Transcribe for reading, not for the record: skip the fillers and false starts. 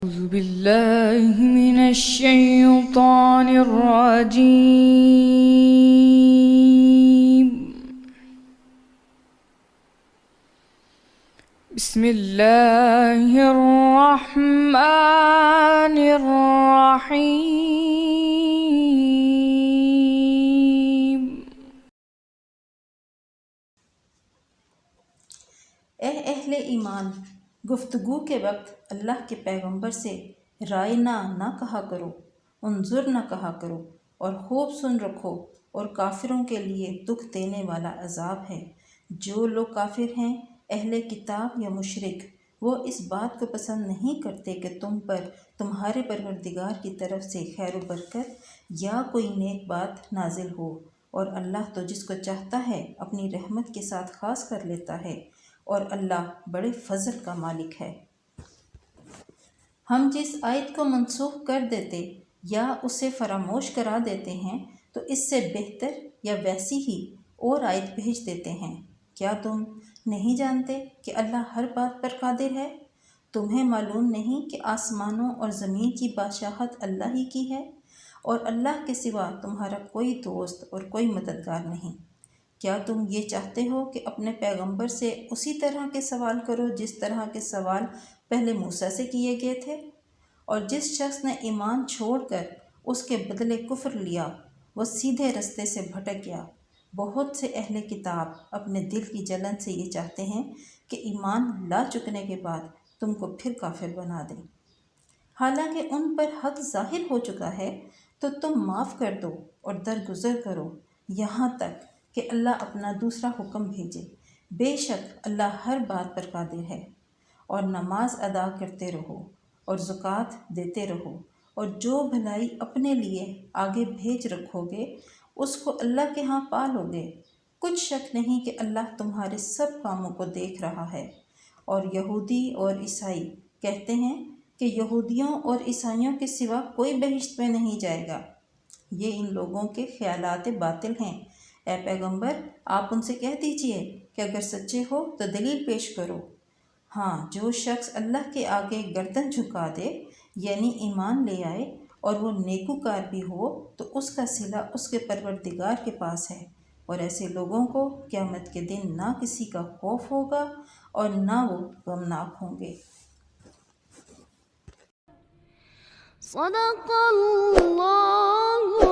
أعوذ بالله من الشيطان الرجيم. بسم الله الرحمن الرحيم. اے اہل ایمان، گفتگو کے وقت اللہ کے پیغمبر سے رائنا نہ کہا کرو، انظر نہ کہا کرو، اور خوب سن رکھو، اور کافروں کے لیے دکھ دینے والا عذاب ہے۔ جو لوگ کافر ہیں، اہل کتاب یا مشرک، وہ اس بات کو پسند نہیں کرتے کہ تم پر تمہارے پروردگار کی طرف سے خیر و برکت یا کوئی نیک بات نازل ہو، اور اللہ تو جس کو چاہتا ہے اپنی رحمت کے ساتھ خاص کر لیتا ہے، اور اللہ بڑے فضل کا مالک ہے۔ ہم جس آیت کو منسوخ کر دیتے یا اسے فراموش کرا دیتے ہیں تو اس سے بہتر یا ویسی ہی اور آیت بھیج دیتے ہیں۔ کیا تم نہیں جانتے کہ اللہ ہر بات پر قادر ہے؟ تمہیں معلوم نہیں کہ آسمانوں اور زمین کی بادشاہت اللہ ہی کی ہے، اور اللہ کے سوا تمہارا کوئی دوست اور کوئی مددگار نہیں۔ کیا تم یہ چاہتے ہو کہ اپنے پیغمبر سے اسی طرح کے سوال کرو جس طرح کے سوال پہلے موسیٰ سے کیے گئے تھے؟ اور جس شخص نے ایمان چھوڑ کر اس کے بدلے کفر لیا، وہ سیدھے رستے سے بھٹک گیا۔ بہت سے اہل کتاب اپنے دل کی جلن سے یہ چاہتے ہیں کہ ایمان لا چکنے کے بعد تم کو پھر کافر بنا دیں، حالانکہ ان پر حق ظاہر ہو چکا ہے، تو تم معاف کر دو اور درگزر کرو یہاں تک کہ اللہ اپنا دوسرا حکم بھیجے۔ بے شک اللہ ہر بات پر قادر ہے۔ اور نماز ادا کرتے رہو اور زکوٰۃ دیتے رہو، اور جو بھلائی اپنے لیے آگے بھیج رکھو گے اس کو اللہ کے ہاں پا لو گے۔ کچھ شک نہیں کہ اللہ تمہارے سب کاموں کو دیکھ رہا ہے۔ اور یہودی اور عیسائی کہتے ہیں کہ یہودیوں اور عیسائیوں کے سوا کوئی بہشت میں نہیں جائے گا۔ یہ ان لوگوں کے خیالات باطل ہیں۔ اے پیغمبر، آپ ان سے کہہ دیجئے کہ اگر سچے ہو تو دلیل پیش کرو۔ ہاں، جو شخص اللہ کے آگے گردن جھکا دے، یعنی ایمان لے آئے اور وہ نیکوکار بھی ہو، تو اس کا صلہ اس کے پروردگار کے پاس ہے، اور ایسے لوگوں کو قیامت کے دن نہ کسی کا خوف ہوگا اور نہ وہ غمناک ہوں گے۔ صدق اللہ